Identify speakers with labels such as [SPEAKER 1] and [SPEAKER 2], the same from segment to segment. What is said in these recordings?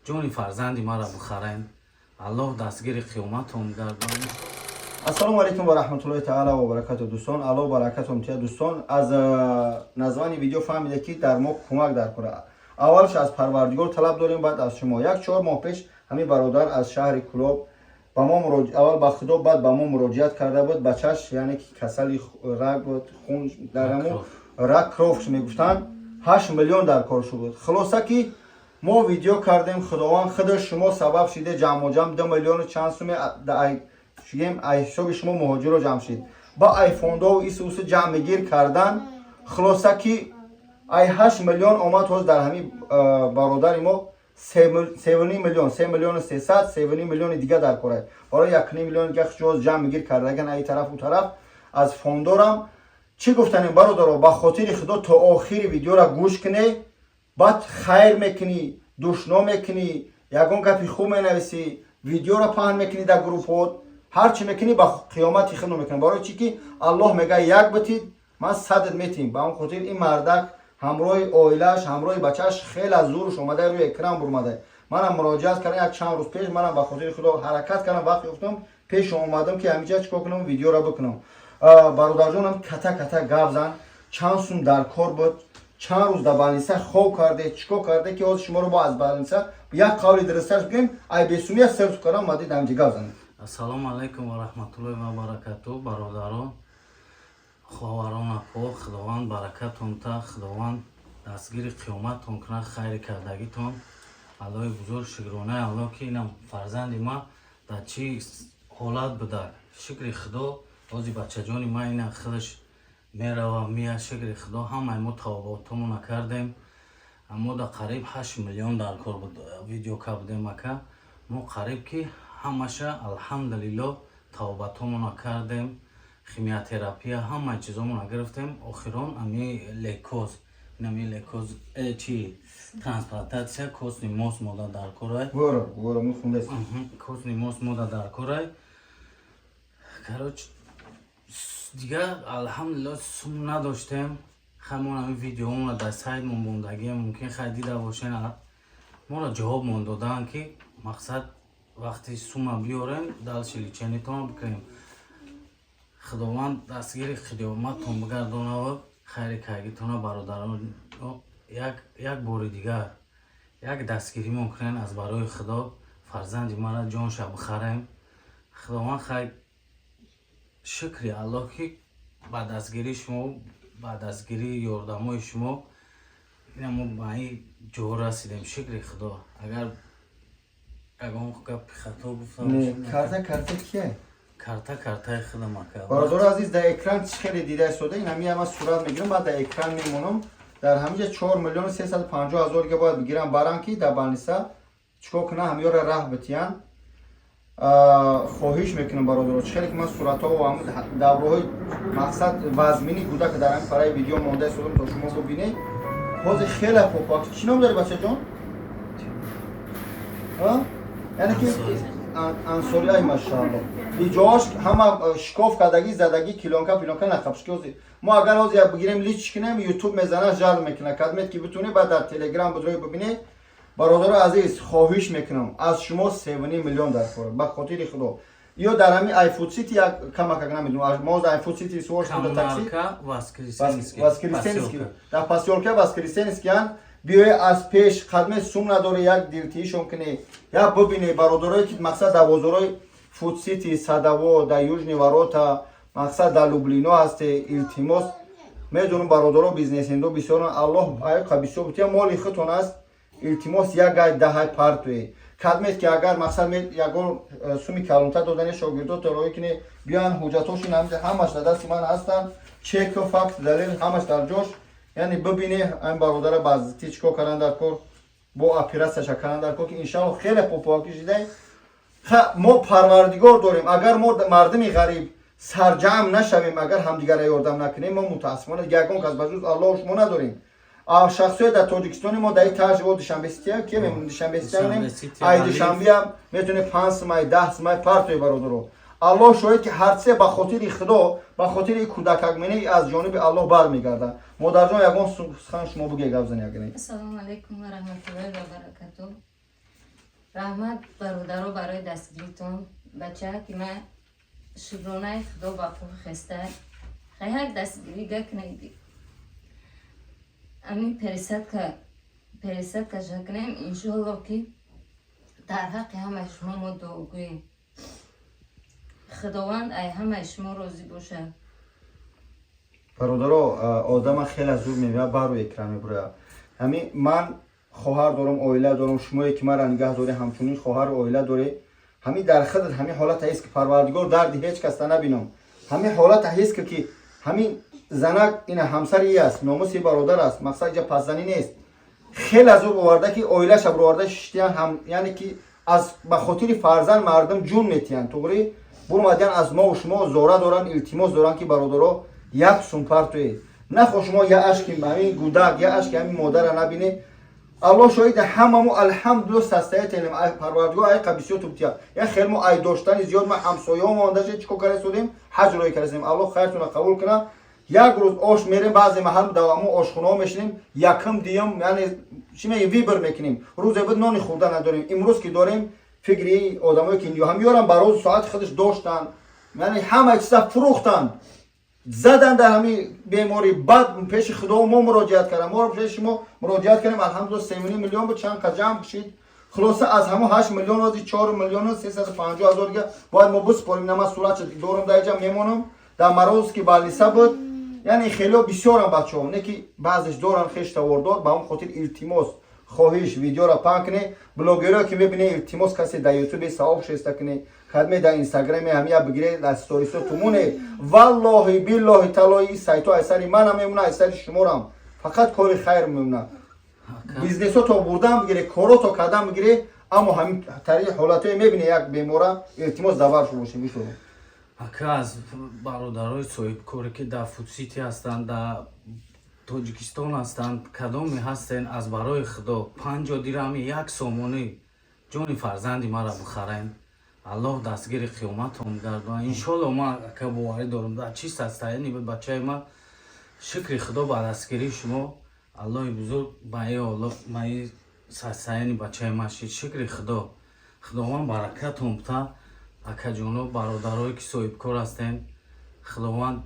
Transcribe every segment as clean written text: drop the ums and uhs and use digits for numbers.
[SPEAKER 1] جون فرزندی مرا بخرین الله دستگیر قیامتون گردان.
[SPEAKER 2] السلام علیکم و رحمت الله تعالی و برکاته دوستان. الله و برکاتون تیا دوستان. از نظام ویدیو فهمیده که در ما کمک در کنه. اولش از پروردگار طلب داریم، بعد از شما. 4 ماه پیش همین برادر از شهر کلوب با ما اول با خدا بعد با ما مراجعت کرده بود. بچهش یعنی که کسل رگ بود، خون درمو رگ کروفش میگفتن 8 میلیون در کار شد. خلاصه که ما ویدیو کردیم، خداوند خودش شما سبب شده جمع و جمع 2 میلیون چند سوم شیم حساب شما مهاجر رو جمع شد. با آیفون و ایسوس جمع گیر کردن خلاصه که 8 میلیون آمد هست در همین برادر ما 3 میلیون 300 3 میلیون دیگه در کاره برای 1 میلیون دیگه جز جمع گیر کردگن ای طرف و طرف از فوندورم. چی گفتن برادر با خاطر خدا تا آخر ویدیو را گوش کنی، بعد خیر میکنی، دشنام میکنی، یگان گپی خوب مینویسی، ویدیو را پهن میکنی در گروپات، هر چی میکنی با قیامت خدمت میکنی. برای چی که الله میگه یک بتید من 100 میتیم. با اون خاطر این مردک همراه اویلش همراه بچهش خیلی از زورش اومده روی اکرام برمده. منم مراجعت کردم یک چند روز پیش، منم با خاطر خدا حرکت کردم، وقت گفتم پیش اومدم که همینجا چیکار کنم ویدیو را بکنم. برادر جونم کتا کتا گپ زن، چند سوم در کار بود، چند روز در بالینسا خوب کرده، چیکار کرده که از شما رو با از بالینسا یک قولی درستش بگیم ای بیسومی سرچ کنم مادی همینجا گپ زنم.
[SPEAKER 1] السلام علیکم و رحمت الله و برکاته. برادران خواهران پاک، خداوند برکتون تا، خداوند دستگیر قیامتون کنه، خیر کردگیتون. الله بزرگ شکرانه الله که اینم فرزند ما در چی حالت بده. شکر خدا بازی بچه جانی ما این خودش میره و میاد. شکر خدا همه ما توباتمون نکردیم. اما در قریب 8 میلیون در کار بود ویدیو که بودیم که ما قریب که همشه الحمدلله توباتمون نکردیم. خیمیاتراپی همه چیزامون گرفتیم. آخران امی لیکوز نمی لیکوز چی ترانسپلانتاسیا کوس نیموس مودا در کارای
[SPEAKER 2] برو میخونده
[SPEAKER 1] کوس نیموس مودا در کارای کاروچ دیگه الحمدلله سوم نداشتیم. همون همین ویدیومون در سایت موندگی ممکن خیلی دیده باشین. ما را جواب مون دادن که مقصد وقتی سوم بیاریم دلشلی چنیتون بکنیم. خداوند دستگیر قیامتون بگردانه و خیر کردگیتون. برادران یک بار دیگر یک دستگیری ممکن از برای خدا فرزندی من جانش بخریم. خداوند خیر شکری الله که بعد دستگیری شما بعد دستگیری یاردمای شما این ما به این جا رسیدیم. شکر خدا. اگر اون گپ خطا گفتم
[SPEAKER 2] کارتا کیه؟
[SPEAKER 1] کارتا خودم که
[SPEAKER 2] برادر عزیز در اکران خیلی دیده شده. این همین هم صورت میگیرم بعد در اکران میمونم. در همینجا 4 میلیون 350 هزار که باید بگیرم برام که در بالینسا چیکار کنه همیار راه بتیان. خواهش میکنم برادر خیلی که من صورت ها و هم دورهای مقصد وزمینی بوده که در این برای ویدیو مونده شدم تا شما ببینید. حوض خیلی پاک. چی نام داری بچه جان؟ یعنی که انصاری ای ماشاءالله ایجاش همه شکاف کردگی زدگی کلونکا نخبش که ما اگر از یا بگیریم لیچ کنیم یوتیوب میزنه جلب میکنه خدمت که بتونی بعد در تلگرام بدروی ببینید. برادر عزیز خواهش میکنم از شما 3 میلیون در کار به خاطر خدا یا در همین آیفون سیتی یک کمک نمیدونم ما از آیفون سیتی سوارش بود تاکسی واسکریسنسکی در پاسیولکا واسکریسنسکی بیای از پیش خدمت سوم نداره یک دیرتیشون کنی یا ببینی برادرایی که مقصد در بازارای فود سیتی صدوا در یوژنی وراتا مقصد در لوبلینا هست التیماس میدونم برادرها بیزنس اندو بسیار الله آیا قبیسو بتیا مالی خودتون است التیماس یک گای ده پارتوی خدمت که اگر مقصد یگان سومی کلانتا دادن شاگردو تا روی کنی بیان حجتاشون همش در دست من هستن چک و فکس دلیل همش در جاش. یعنی ببینه این برادر بازتی چیکار کردن در کار با اپیراسش کردن در کار که انشالله خیلی پاکی شده. ما پروردگار داریم. اگر ما مردمی غریب سرجم نشویم اگر همدیگر را یاردم نکنیم ما متاسفانه یگان کس بجز الله شما نداریم. شخصیت در تاجیکستان ما در تاج و دوشنبه سیتی که میمونه دوشنبه سیتی ای دوشنبه هم میتونه 5 ماه 10 ماه پارتوی برادر. الله شاید که هر سه به خاطر خدا به خاطر کودکگمنی از جانب الله برمیگرده. مادر جان یگان سخن شما بگی گپ زنی اگه نه.
[SPEAKER 3] السلام علیکم و رحمت الله و برکاته. раҳмат бародаро барои дастгиритон бача ки ма шукронаи худо ба пӯ хеста хаяк дастгирӣ гакнеди амин пересадка шакнем иншолло ки дар ҳаққи ҳамаи шумо мо дуогӯем худованд ай ҳамаи шумо розӣ бошад
[SPEAKER 2] бародаро одама хеле зуд мевояд бару экран мебурояд ҳамин ман хоҳар дорам оила дорам шумое ки маро нигаҳ дорӣ ҳамчунин хоҳару оила дорӣ ҳамин дар худат ҳамин ҳолата ҳест ки парвардигор дарди ҳеҷ каста набинам ҳамин ҳолата ҳест ки ҳамин занак ина ҳамсари аст номуси бародар аст мақсад ҷа пасзанӣ нест хеле зуд оварда ки оилаша бироварда шиштиян ҳам яъне ки аз ба хотири фарзанд мардум ҷун метиянд туғри бурмадиян аз мову шумо зора доранд илтимос доранд ки бародаро як сум партӯед нахоҳ шумо я ашки ҳамин гудак я ашки ҳамин модара набинед аллоҳ шоҳида ҳамаму алҳамдулилла састаятелем ай парвардигор ай қабисиё тубтия я хелмо ай доштани зиёд ма ҳамсояҳомо ондаше чӣ кор карасудем ҳаҷ роҳӣ карасудем аллоҳ хайртуна қабул кунад як рӯз ош мерем баъзе маҳал давамо ошхонаҳо мешинем якм дуюм яъне чӣ мегӯем вибр мекунем рӯзе буд нони хӯрда надорем имрӯз ки дорем фикри одамое ки ҳам ёрам ба рӯзи соати худаш доштанд яъне ҳамаи чиза фурӯхтанд задан дар ҳамин беморӣ бад пеши худо мо муроҷиат кардам мо пеши шумо муроҷиат кардем алҳамдулилла 3 миллион буд чанд қа ҷамъ кушид хулоса аз ҳамо 8 миллион ози 4 миллиону 350 ҳазор дига бояд мо бисупорем нама сурат дорам дар ҷа мемонам дар мароз ки балниса буд яъне хело бисёрам бачаҳо не ки баъзеш доранд хеш тавордор ба он хотир илтимос хоҳиш видеора паҳн кунед блогерое ки мебинед илтимос касе дар ютубе савоб шеста кунед кадме дар инстаграме ҳамия бигиред дар сторисо тумоне валлоҳи биллоҳи талои сайто айсари манам мемона айсари шуморам фақат кори хайр мемона бизнесо то бурдан бигире коро то кардан бигире аммо ҳамин тари ҳолатое мебине як бемора илтимос даваршо бошем ишуро
[SPEAKER 1] ака аз бародарои соҳибкоре ки дар фудсити ҳастанд дар тоҷикистон ҳастанд кадоме ҳастен аз барои худо 50 дирҳами як сомонӣ ҷони фарзанди маро бихарем аллоҳ дастгири қиёматом гардонад иншолло ман ака боварӣ дорам дар чӣ састаяни бачаи ман шукри худо ба дастгирии шумо аллоҳи бузург ба и састаяни бачаи ман шид шукри худо худованд баракатон буда акаҷоно бародарое ки соҳибкор ҳастем худованд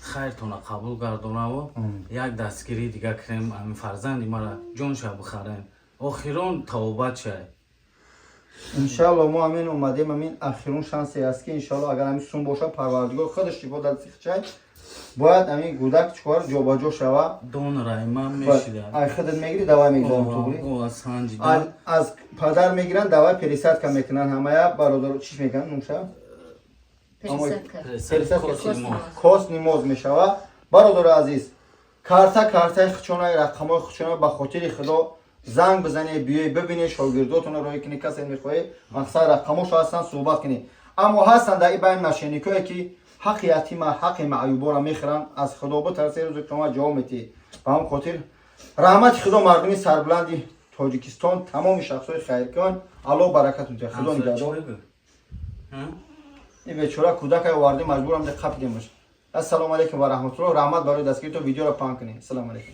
[SPEAKER 1] хайртона қабул гардонаву як дастгирии дига кунем ҳамин фарзанди мара ҷонша бихарем охирон тавобат шай
[SPEAKER 2] иншалло мо ҳамин омадем ҳамин ахирун шансе аст ки иншалло агар ҳамин сум боша парвардигор худаш шифо дар сихчай бояд ҳамин гудак чикор ҷобаҷо шава
[SPEAKER 1] донраи ман мешида
[SPEAKER 2] ай худат мегирӣ давай мегирам туғри аз падар мегиранд давай пересадка мекунанд ҳамая бародар чиш мекунанд нумша кос нимоз мешава бародари азиз картаи хучонаи рақамои хучона ба хотири худо занг бизанед биёед бибинед шогирдотонро роҳӣ кунед касе мехоҳед мақсад рақамошо ҳастанд суҳбат кунед аммо ҳастанд дар ин байн мошенникое ки ҳаққи ятима ҳаққи маъюбора мехӯранд аз худо битарсед рӯзе шумо ҷавоб метиҳед ба ҳамн хотир раҳмати худо мардуми сарбуланди тоҷикистон тамоми шахсҳои хайркон аллоҳ баракатон диҳад худо нигаҳдор ин бечора кӯдакай оварди маҷбурам де қапидем бошад ассалому алайкум ва раҳматуллоҳ раҳмат барои дастгиритон видеоро паҳн кунед ассалому алайкум